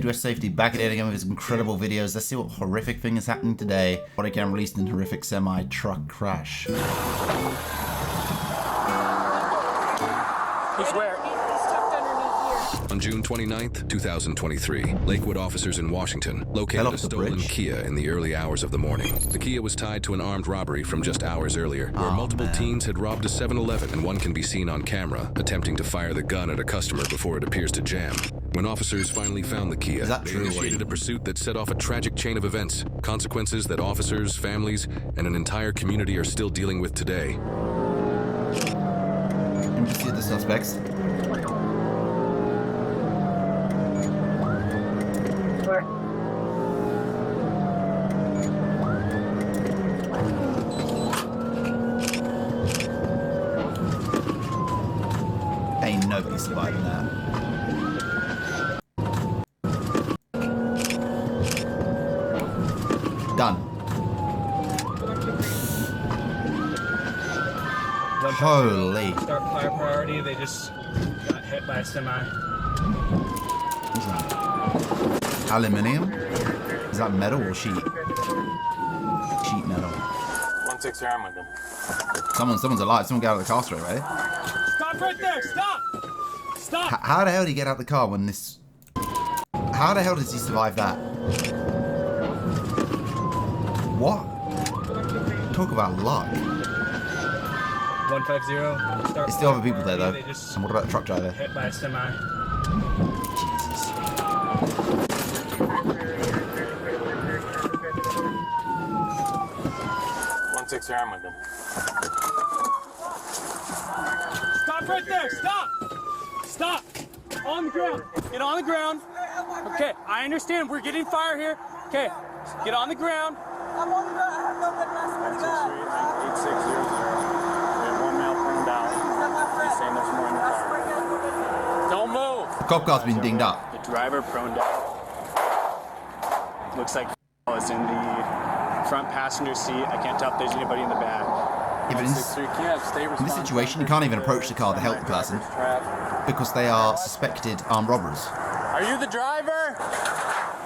Midwest Safety back at it again with his incredible videos. Let's see what horrific thing is happening today. Body cam released in horrific semi-truck crash. He's where? On June 29th, 2023, Lakewood officers in Washington located a stolen Kia in the early hours of the morning. The Kia was tied to an armed robbery from just hours earlier, where multiple teens had robbed a 7-Eleven, and one can be seen on camera attempting to fire the gun at a customer before it appears to jam. When officers finally found the Kia, they initiated a pursuit that set off a tragic chain of events, consequences that officers, families, and an entire community are still dealing with today. Let me see the suspects. Ain't nobody surviving that. Done. Holy. Start fire priority, they just got hit by a semi. What's that? Aluminium? Is that metal or sheet? Sheet metal. 160 arm with them. Someone's alive. Someone get out of the car straight away. Stop right there! Stop! Stop! How the hell did he get out of the car when this... How the hell does he survive that? What? Talk about luck. 150. There's still other people there though. And what about the truck driver? Hit by a semi. Jesus. 160 arm with them. Stop right there! Stop! Stop! On the ground. Get on the ground. Okay, I understand. We're getting fire here. Okay, get on the ground. I'm on the ground. I have no good rest. Where to go? 8600. We have one male pruned out. He's saying there's more in the car. Don't move! The cop car's been dinged up. The driver pruned out. Looks like is in the front passenger seat. I can't tell if there's anybody in the back. Yeah, but in this situation, you can't even approach the car to help the person because they are suspected armed robbers. Are you the driver?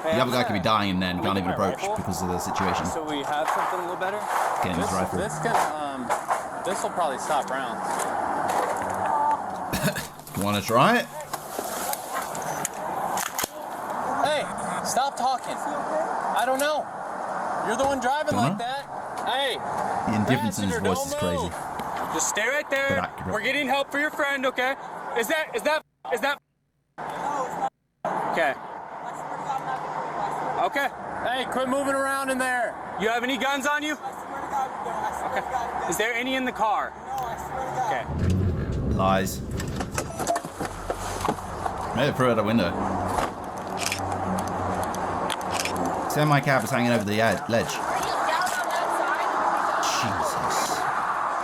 The other guy could be dying and then you can't even approach because of the situation. So we have something a little better? Getting his rifle. This will probably stop rounds. You want to try it? Hey, stop talking. I don't know. You're the one driving like that. Hey. The indifference in his voice is crazy. Just stay right there. We're getting help for your friend, okay? Is that? No, it's not. Okay. I swear to God, I'm not the Okay. Hey, quit moving around in there. You have any guns on you? I swear to God, we don't. I swear to God, we don't. Is there any in the car? No, I swear to God. Okay. Lies. Maybe throw it out the window. Semi-cab is hanging over the ledge. Are you down on that side? Jesus.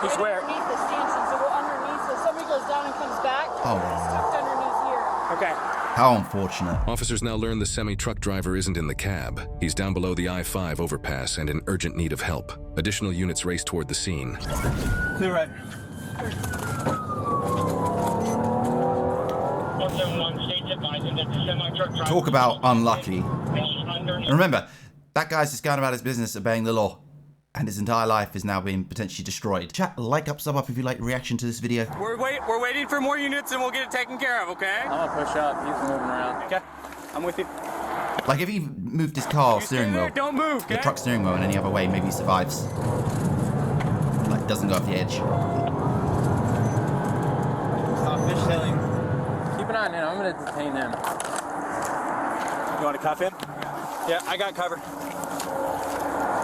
He's where? Underneath the stanchion, so we're underneath, so if somebody goes down and comes back, Oh, it's tucked underneath here. Okay. How unfortunate. Officers now learn the semi-truck driver isn't in the cab. He's down below the I-5 overpass and in urgent need of help. Additional units race toward the scene. Clear right. Talk about unlucky. And remember, that guy's just going about his business, obeying the law. And his entire life is now being potentially destroyed. Chat, like up, sub up if you like the reaction to this video. We're waiting for more units and we'll get it taken care of, okay? I'm gonna push up. He's moving around. Okay. I'm with you. Like if he moved his car steering wheel, Don't move, okay? the truck steering wheel in any other way, maybe he survives. Like doesn't go off the edge. Stop fishtailing. Keep an eye on him. I'm gonna detain him. You want to cuff him? Yeah, I got cover.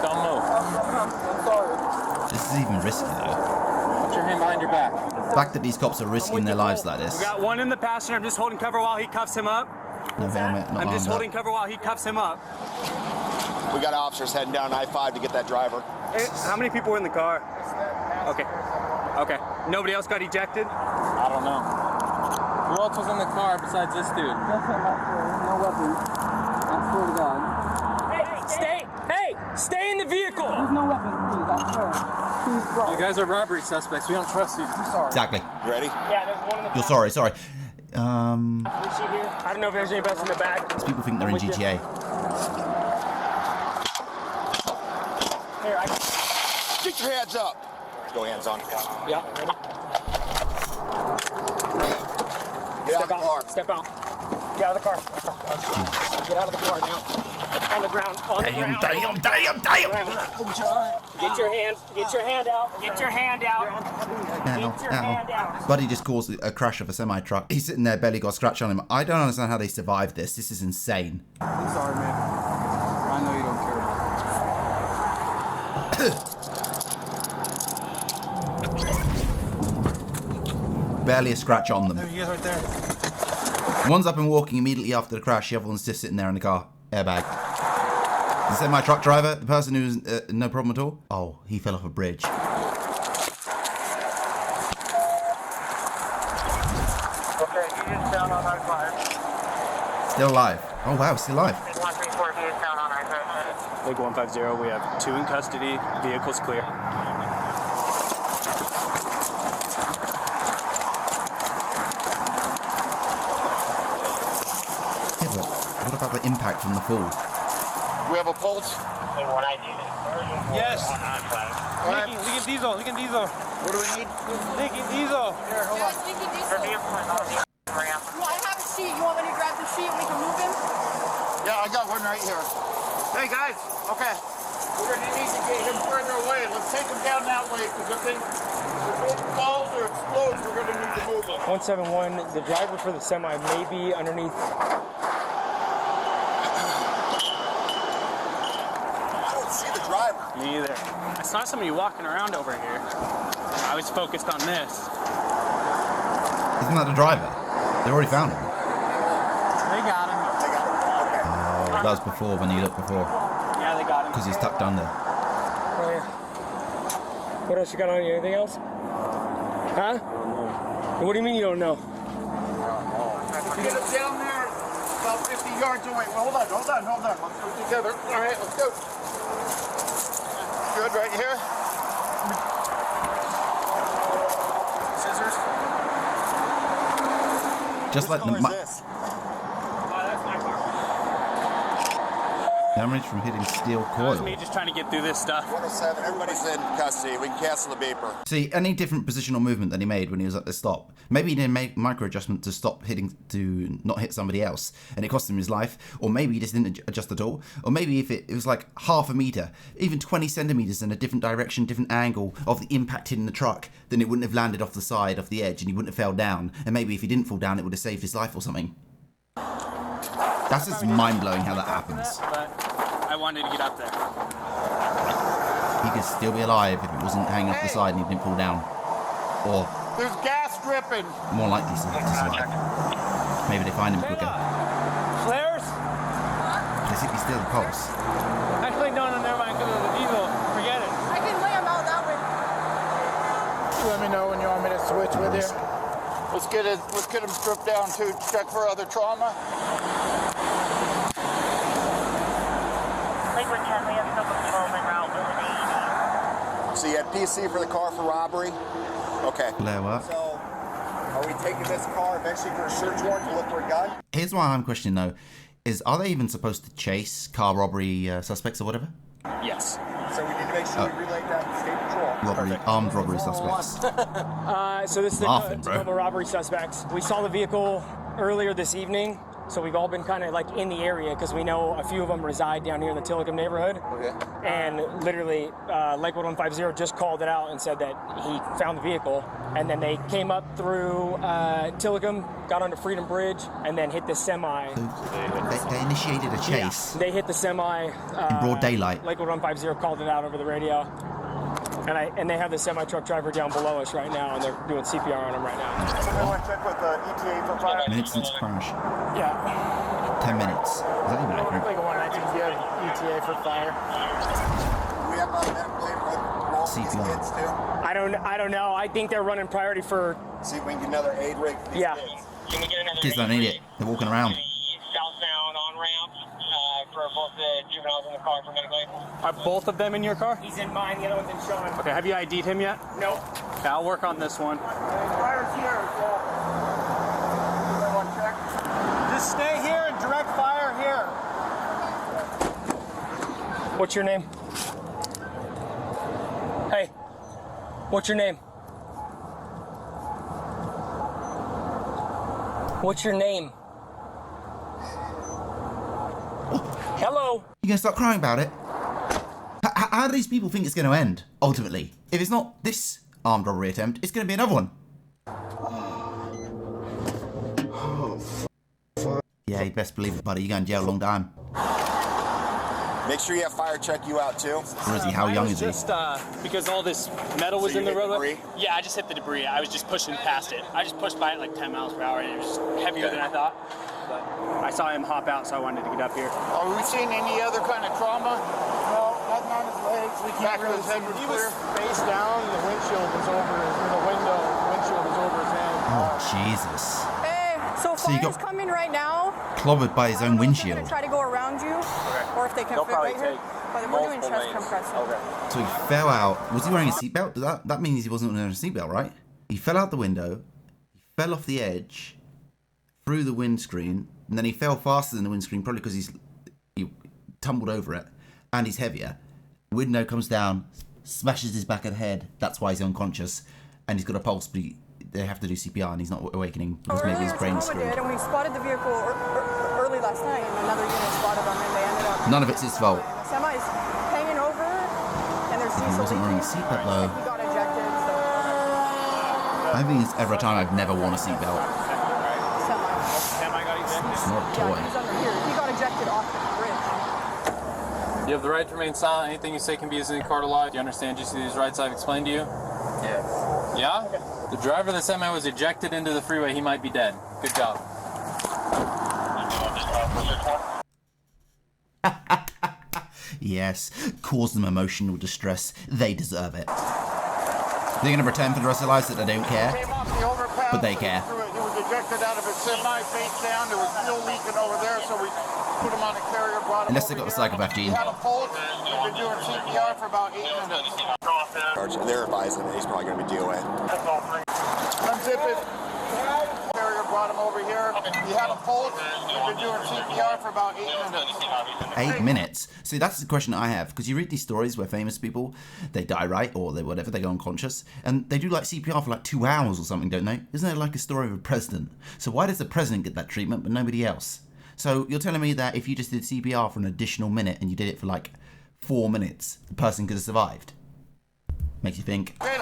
Don't move. I'm sorry. This is even risky though. Put your hand behind your back. The fact that these cops are risking their lives like this. We got one in the passenger. I'm just holding cover while he cuffs him up. No helmet, not I'm just armed holding up. cover while he cuffs him up. We got officers heading down I-5 to get that driver. Hey, how many people were in the car? Okay. Okay. Nobody else got ejected? I don't know. Who else was in the car besides this dude? That's him, I swear. No weapons. I swear to God. Stay in the vehicle. There's no weapons, please. I swear. Please, bro. You guys are robbery suspects. We don't trust you. I'm sorry. Exactly. You ready? Yeah, there's one in the You're sorry. Is she here? I don't know if there's any bets in the back. People think they're in GTA. Here, Get your hands up. Go hands on. Yeah, ready? Get out of the car. Step out. Get out of the car. Get out of the car now. On the ground. On the ground. Damn. Get your hand out. Get your hand out. Get your hand out. Buddy just caused a crash of a semi-truck. He's sitting there, barely got a scratch on him. I don't understand how they survived this. This is insane. I'm sorry, man. I know you don't care. Barely a scratch on them. There he is right there. One's up and walking immediately after the crash. The other one's just sitting there in the car. Airbag. The semi-truck driver, the person who's no problem at all. Oh, he fell off a bridge. Okay, he is down on I-5. Still alive. Oh wow, still alive. 134, he is down on I-5. Lake 150, we have 2 in custody. Vehicle's clear. What about the impact from the fall? We have a pulse. Yes. Lincoln Diesel. What do we need? Lincoln Diesel. Here, hold on. Well, I have a sheet. You want me to grab the sheet and we can move him? Yeah, I got one right here. Hey guys, okay. We're gonna need to get him further away. Let's take him down that way, because if it falls or explodes, we're gonna need to move him. 171, the driver for the semi may be underneath. Me either. I saw somebody walking around over here. I was focused on this. Isn't that the driver? They already found him. They got him. Oh, that was before, when you looked before. Yeah, they got him. Because he's tucked under. Oh, yeah. What else you got on you? Anything else? Huh? What do you mean you don't know? Get him down there, about 50 yards away. Well, hold on. Let's go together. All right, let's go. Good, right here. Scissors. Just like the damage from hitting steel That was coil. me just trying to get through this stuff. 107, everybody's in custody. We can cancel the beeper. See, any different positional movement that he made when he was at the stop. Maybe he didn't make micro adjustment to stop hitting, to not hit somebody else, and it cost him his life. Or maybe he just didn't adjust at all. Or maybe if it was like half a meter, even 20 centimeters in a different direction, different angle of the impact hitting the truck, then it wouldn't have landed off the side, off the edge, and he wouldn't have fell down. And maybe if he didn't fall down, it would have saved his life or something. That's just mind-blowing how that happens. But I wanted to get up there. He could still be alive if it wasn't hanging off the side and he didn't fall down. Or There's gas dripping. more likely to survive. Maybe they find him quicker. Flares? They simply steal the pulse. Actually, no, never mind, because of the diesel. Forget it. I can lay him out that way. Let me know when you want me to switch with you. Let's get him stripped down too. Check for other trauma. Lakewood 10, we have still patrolling route with an 80. So you had PC for the car for robbery? Okay. Blow up. So, are we taking this car eventually for a search warrant to look for a gun? Here's why I'm questioning though, is are they even supposed to chase car robbery suspects or whatever? Yes. So we need to make sure we relay that to State Patrol. Robbery, armed robbery suspects. So this is the Laughing, bro. Tacoma robbery suspects. We saw the vehicle earlier this evening, so we've all been kind of like in the area because we know a few of them reside down here in the Tillicum neighborhood. Okay. And literally, Lakewood 150 just called it out and said that he found the vehicle. And then they came up through Tillicum, got onto Freedom Bridge, and then hit the semi. They initiated a chase. Yeah, they hit the semi. In broad daylight. Lakewood 150 called it out over the radio. And they have the semi-truck driver down below us right now, and they're doing CPR on him right now. Somebody want to check with the ETA for fire? An instant crash. Yeah. 10 minutes. Is that even accurate? Like a 119, do you have ETA for fire? We have a medical aid for all these CPR. kids too. I don't know. I think they're running priority for. See if we can get another aid rig for these Yeah. kids. Can we get another Kids don't need it. They're walking around. southbound on ramp for both the juveniles in the car for medical aid? Are both of them in your car? He's in mine, the other one's in Sean. Okay, have you ID'd him yet? Nope. Okay, I'll work on this one. Fire's here. Just stay here and direct fire here. What's your name? Hey, what's your name? What's your name? Hello? You gonna start crying about it? How do these people think it's going to end, ultimately? If it's not this armed robbery attempt, it's going to be another one. Yeah, you best believe it, buddy. You're going to jail a long time. Make sure you have fire check you out, too. Or is he? How young is he? Just because all this metal was in the roadway. Debris? Yeah, I just hit the debris. I was just pushing past it. I just pushed by it like 10 miles per hour, and it was heavier than I thought. But I saw him hop out, so I wanted to get up here. Are we seeing any other kind of trauma? No, nothing on his legs. We can't really see. He was face down. The windshield was over his, windshield was over his head. Oh, Jesus. Hey, so So you fire's got- coming right now. Clobbered by his I own don't know if they're windshield. gonna try to go around you, or if they can They'll fit probably right here. take But we're doing multiple chest lanes. compression. Okay. So he fell out. Was he wearing a seatbelt? That means he wasn't wearing a seatbelt, right? He fell out the window. He fell off the edge, through the windscreen, and then he fell faster than the windscreen, probably because he tumbled over it, and he's heavier. Window comes down, smashes his back of the head. That's why he's unconscious, and he's got a pulse, but they have to do CPR, and he's not awakening because maybe his brain's Tacoma did, screwed. and we spotted the vehicle early last night, and another unit spotted them, and they ended up. None of it's his fault. The semi's hanging over, and there's He diesel wasn't wearing a leaking. seatbelt though. He got ejected, so I think it's every time I've never worn a seatbelt. semi. Semi got ejected. It's not a Yeah, toy. he's under here. He got ejected off the bridge. You have the right to remain silent. Anything you say can be used in the court of law. Do you understand just these rights I've explained to you? Yes. Yeah? The driver of the semi was ejected into the freeway. He might be dead. Good job. Yes, cause them emotional distress. They deserve it. They're going to pretend for the rest of their lives that they don't care. Came off the overpass. But they care. He was ejected out of his semi, face down. There was fuel leaking over there, so we put him on a carrier, brought him Unless they over got the here. psychopath He gene. had a pulse. We've been doing CPR for about 8 minutes. They're advising that he's probably going to be DOA. Unzip it. Carrier brought him over here. He had a pulse. We've been doing CPR for about 8 minutes. 8 minutes? See, that's the question I have. Because you read these stories where famous people, they die, right? Or they whatever, they go unconscious. And they do like CPR for like 2 hours or something, don't they? Isn't there like a story of a president? So why does the president get that treatment but nobody else? So you're telling me that if you just did CPR for an additional minute and you did it for like 4 minutes, the person could have survived? Makes you think, Here.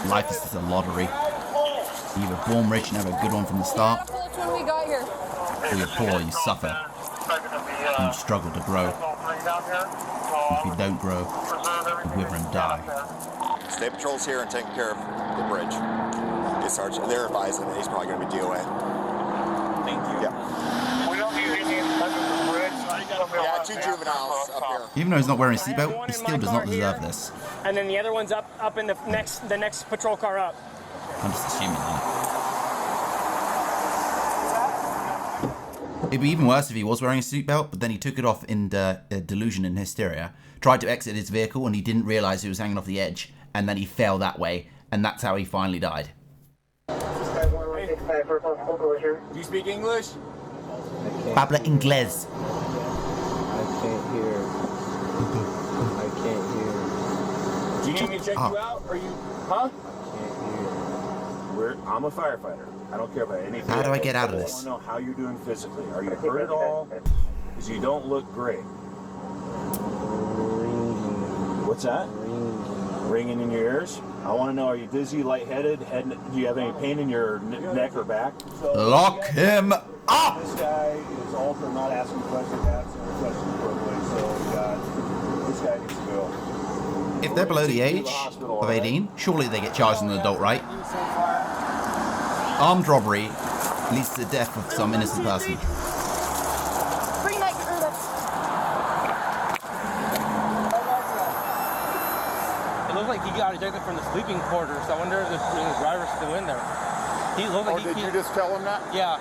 life is just a lottery. You're either born rich and have a good one from the start, That's what we got here. or you're poor, you suffer, and you struggle to grow. If you don't grow, you wither and die. State Patrol's here and taking care of the bridge. Yes, Sergeant. They're advising that he's probably going to be DOA. Thank you. Yeah. We don't need any under the bridge. Yeah, 2 juveniles up here. Even though he's not wearing a seatbelt, one he in still my does car not deserve here. this. And then the other one's up in the next patrol car up. I'm just assuming that. It'd be even worse if he was wearing a seatbelt, but then he took it off in delusion and hysteria, tried to exit his vehicle, and he didn't realise he was hanging off the edge, and then he fell that way, and that's how he finally died. Do you speak English? Habla inglés. I can't hear. I can't hear. Do you need me to check you out? Or you? Huh? I'm a firefighter. I don't care about anything. How do I get out of I this? want to know how you're doing physically. Are you hurt at all? Because you don't look great. What's that? Ringing in your ears? I want to know, are you dizzy, lightheaded? Do you have any pain in your neck or back? Lock him up! This guy is ultra not asking questions, asking questions quickly, so this guy needs to go. If they're below the age of 18, surely they get charged as an adult, right? Armed robbery leads to the death of some innocent person. Bring that. It looks like he got ejected from the sleeping quarters. I wonder if the driver's still in there. He looked like Did you just tell him that? Yeah.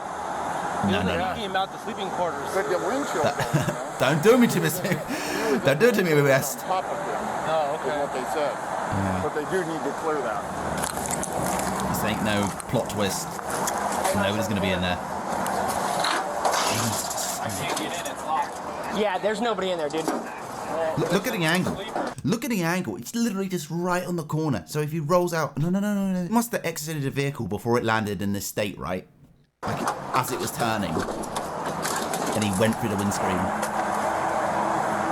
No. He came out the sleeping quarters. But the windshield. Don't do me to me. Don't do it to me, West. Top of him. Oh, Is what they said. Yeah. But they do need to clear that. This ain't no plot twist. Hey, Nobody's going to be in there. Yeah, there's nobody in there, dude. Look at the angle. Look at the angle. It's literally just right on the corner. So if he rolls out... No. It must have exited the vehicle before it landed in this state, right? Like, as it was turning. And he went through the windscreen.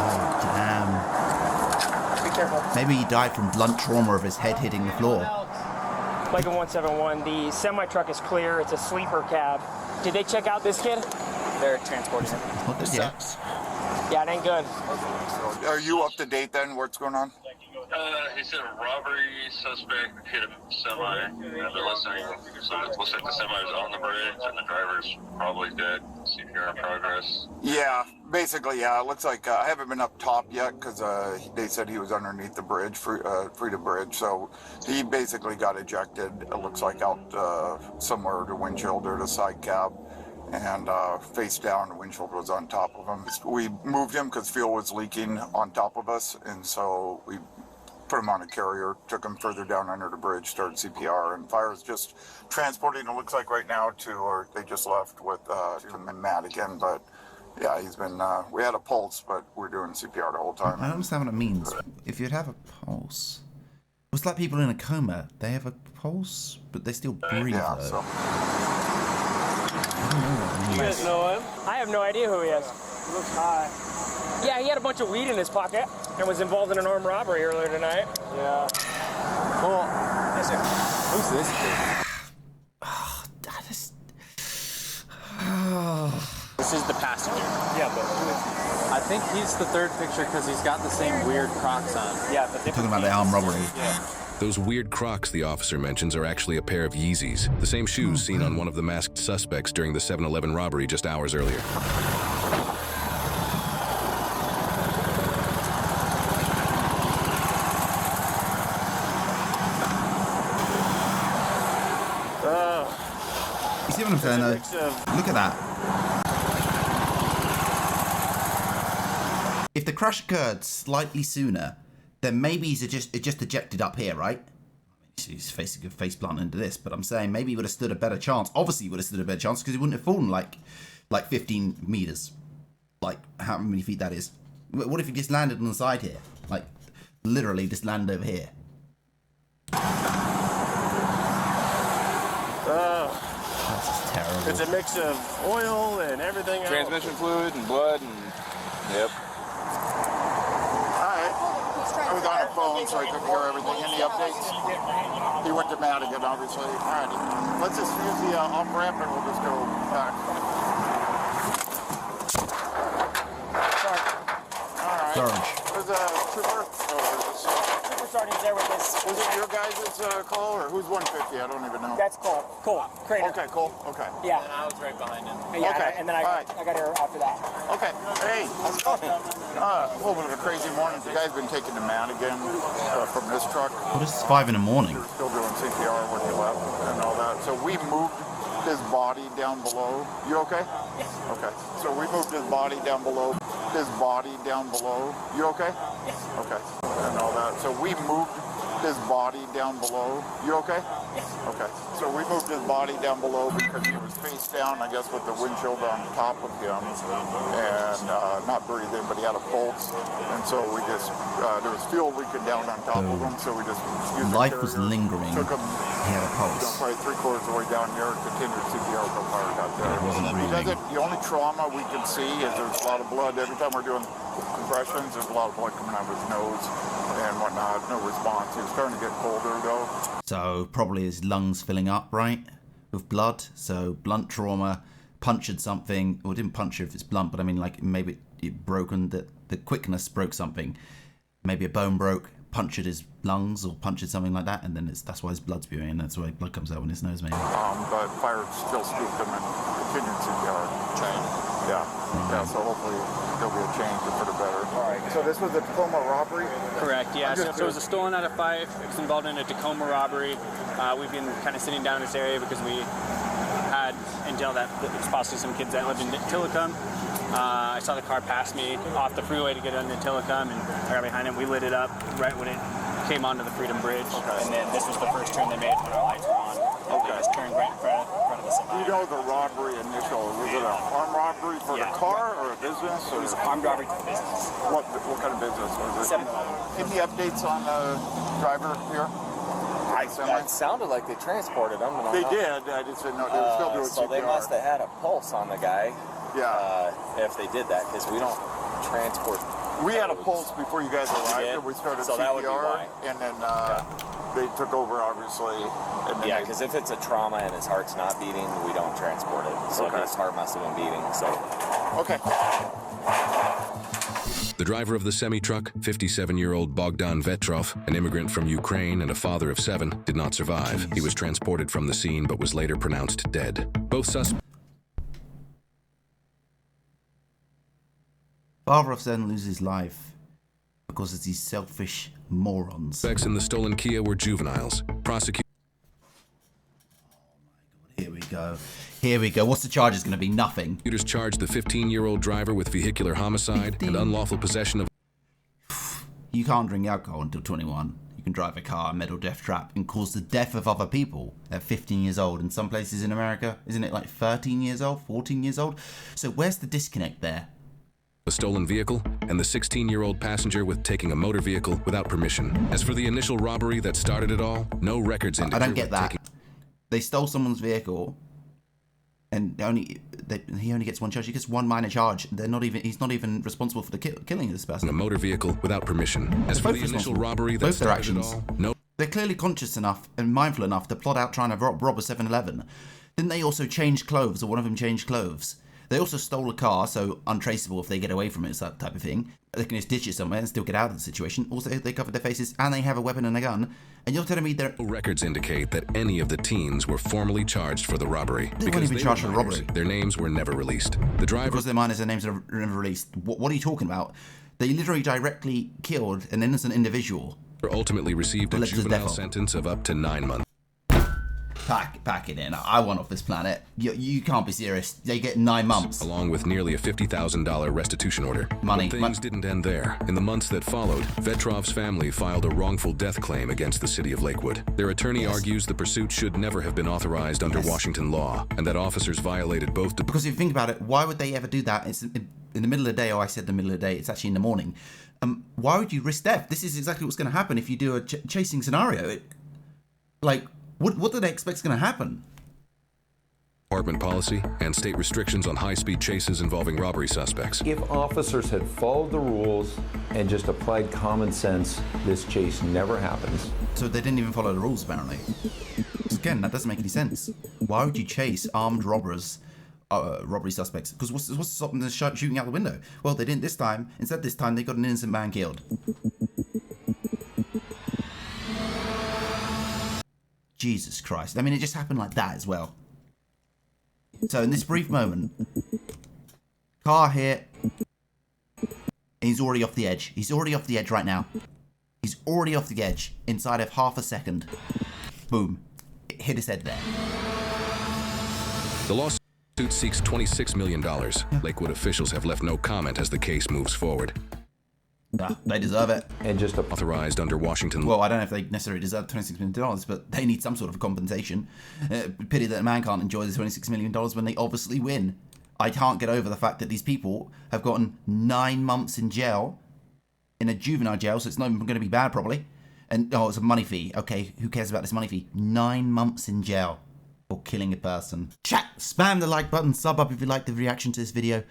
Oh, damn. Be careful. Maybe he died from blunt trauma of his head hitting the floor. Lincoln 171, the semi-truck is clear. It's a sleeper cab. Did they check out this kid? They're transporting him. Sucks. Yeah, it ain't good. Are you up to date then? What's going on? He said a robbery suspect hit a semi. They're listening. So it looks like the semi was on the bridge and the driver's probably dead. CPR in progress. Yeah, basically, yeah. It looks like I haven't been up top yet because they said he was underneath the bridge, Freedom Bridge. So he basically got ejected. It looks like out somewhere to windshield or the side cab. And face down, the windshield was on top of him. We moved him because fuel was leaking on top of us, and so we put him on a carrier, took him further down under the bridge, started CPR, and fire is just transporting, it looks like right now, or they just left with Matt again, but yeah, he's been, we had a pulse, but we're doing CPR the whole time. I don't understand what it means. If you'd have a pulse... It's like people in a coma. They have a pulse, but they still breathe. Yeah, so... You guys know him? I have no idea who he is. He looks high. Yeah, he had a bunch of weed in his pocket and was involved in an armed robbery earlier tonight. Yeah. Well, listen, who's this kid? Oh, that is... This is the passenger. Yeah, but who is he? I think he's the third picture because he's got the same weird Crocs on. Yeah, but Talking about the armed robbery. Yeah. Those weird Crocs the officer mentions are actually a pair of Yeezys, the same shoes seen on one of the masked suspects during the 7-Eleven robbery just hours earlier. You see what I'm saying, though? Look at that. If the crash occurred slightly sooner, then maybe it just ejected up here, right? He's facing a face plant into this, but I'm saying maybe he would have stood a better chance. Obviously, he would have stood a better chance because he wouldn't have fallen like 15 meters. Like, how many feet that is. What if he just landed on the side here? Like, literally just landed over here. That's just terrible. It's a mix of oil and everything else. Transmission fluid and blood and... Yep. I was on the phone, so I couldn't hear everything. Any updates? He went to Madigan, obviously. All right. Let's just use the off-ramp and we'll just go back. All right. Sarge. There's a trooper. Super Sergeant's there with us. Was it your guys' call, or who's 150? I don't even know. That's Cole. Cole. Crater. Okay, Cole. Okay. Yeah. And I was right behind him. Yeah, Okay. and then I got here after that. Okay. Hey, how's it going? A little bit of a crazy morning. The guy's been taken to Madigan from this truck. Well, this is 5 in the morning. He was still doing CPR when he left and all that. So we moved his body down below. You okay? Yes. Okay. So we moved his body down below. You okay? Yes. Okay. And all that. So we moved his body down below. You okay? Yes. Okay. So we moved his body down below because he was face down, I guess, with the windshield on top of him and not breathing, but he had a pulse. And so we just, there was fuel leaking down on top of him, so we just used Life was lingering. Took him, He had a pulse. probably 3/4 of the way down here, continued CPR until fire got there. It wasn't breathing. The only trauma we can see is there's a lot of blood. Every time we're doing compressions, there's a lot of blood coming out of his nose and whatnot. No response. He was starting to get colder, though. So probably his lungs filling up, right, with blood. So blunt trauma, punctured something, or didn't puncture if it's blunt, but I mean like maybe it broken, the quickness broke something. Maybe a bone broke, punctured his lungs or punctured something like that, and then that's why his blood's spewing, and that's why blood comes out in his nose, maybe. But fire still scooped him and continued CPR. Yeah. Yeah, so hopefully there'll be a change for the better. All right. So this was a Tacoma robbery? Correct, yeah. So it was a stolen out of 5. It was involved in a Tacoma robbery. We've been kind of sitting down in this area because we had intel that there's possibly some kids that lived in Tillicum. I saw the car pass me off the freeway to get into Tillicum, and I got behind him. We lit it up right when it came onto the Freedom Bridge. Okay. And then this was the first turn they made when our lights were on. Okay. It just turned right in front of the the semi. You know the robbery initial, was it an armed robbery for the car or a business? It was armed robbery to the business. What kind of business was it? 7-Eleven. Any updates on the driver here? That sounded like they transported him. They did. I just didn't know. They were still doing so CPR. they must have had a pulse on the guy. Yeah. If they did that, because we don't transport. We had a pulse before you guys arrived, and we started so CPR, that would be why. and then they took over, obviously. And then Yeah, because if it's a trauma and his heart's not beating, we don't transport it. So his heart must have been beating. So. Okay. The driver of the semi-truck, 57-year-old Bogdan Vetrov, an immigrant from Ukraine and a father of 7, did not survive. He was transported from the scene but was later pronounced dead. Both suspects... Father of 7 loses his life because of these selfish morons. Suspects in the stolen Kia were juveniles. Prosecutors... Here we go. Here we go. What's the charges going to be? Nothing. Prosecutors charged the 15-year-old driver with vehicular homicide and unlawful possession of... You can't drink alcohol until 21. You can drive a car, metal death trap, and cause the death of other people at 15 years old. In some places in America, isn't it like 13 years old, 14 years old? So where's the disconnect there? A stolen vehicle, and the 16-year-old passenger with taking a motor vehicle without permission. As for the initial robbery that started it all, no records indicate... I don't get that. They stole someone's vehicle, and he only gets one charge. He gets one minor charge. He's not even responsible for the killing of this person. A motor vehicle without permission. As for the initial robbery that started it all, no... They're clearly conscious enough and mindful enough to plot out trying to rob a 7-Eleven. Didn't they also change clothes, or one of them changed clothes? They also stole a car, so untraceable if they get away from it, that type of thing. They can just ditch it somewhere and still get out of the situation. Also, they covered their faces, and they have a weapon and a gun. And you're telling me there... Records indicate that any of the teens were formally charged for the robbery. They weren't even charged for the robbery. Their names were never released. The driver... Because they're minors, their names are never released. What are you talking about? They literally directly killed an innocent individual. Ultimately received a juvenile sentence of up to 9 months. Pack it in. I want off this planet. You can't be serious. They get 9 months. Along with nearly a $50,000 restitution order. Money. But things didn't end there. In the months that followed, Vetrov's family filed a wrongful death claim against the city of Lakewood. Their attorney argues the pursuit should never have been authorized under Washington law, and that officers violated both... Because if you think about it, why would they ever do that? It's in the middle of the day. Oh, I said the middle of the day. It's actually in the morning. Why would you risk death? This is exactly what's going to happen if you do a chasing scenario. What do they expect is going to happen? Department policy and state restrictions on high-speed chases involving robbery suspects. If officers had followed the rules and just applied common sense, this chase never happens. So they didn't even follow the rules, apparently. Again, that doesn't make any sense. Why would you chase armed robbers, robbery suspects? Because what's stopping them shooting out the window? Well, they didn't this time. Instead, this time they got an innocent man killed. Jesus Christ. I mean, it just happened like that as well. So in this brief moment, car hit, and he's already off the edge. He's already off the edge right now. He's already off the edge inside of half a second. Boom. It hit his head there. The lawsuit seeks $26 million. Lakewood officials have left no comment as the case moves forward. They deserve it. And just authorized under Washington law. Well, I don't know if they necessarily deserve $26 million, but they need some sort of compensation. Pity that a man can't enjoy the $26 million when they obviously win. I can't get over the fact that these people have gotten 9 months in jail, in a juvenile jail, so it's not even going to be bad, probably. And, it's a money fee. Okay, who cares about this money fee? 9 months in jail for killing a person. Chat, spam the like button, sub up if you like the reaction to this video.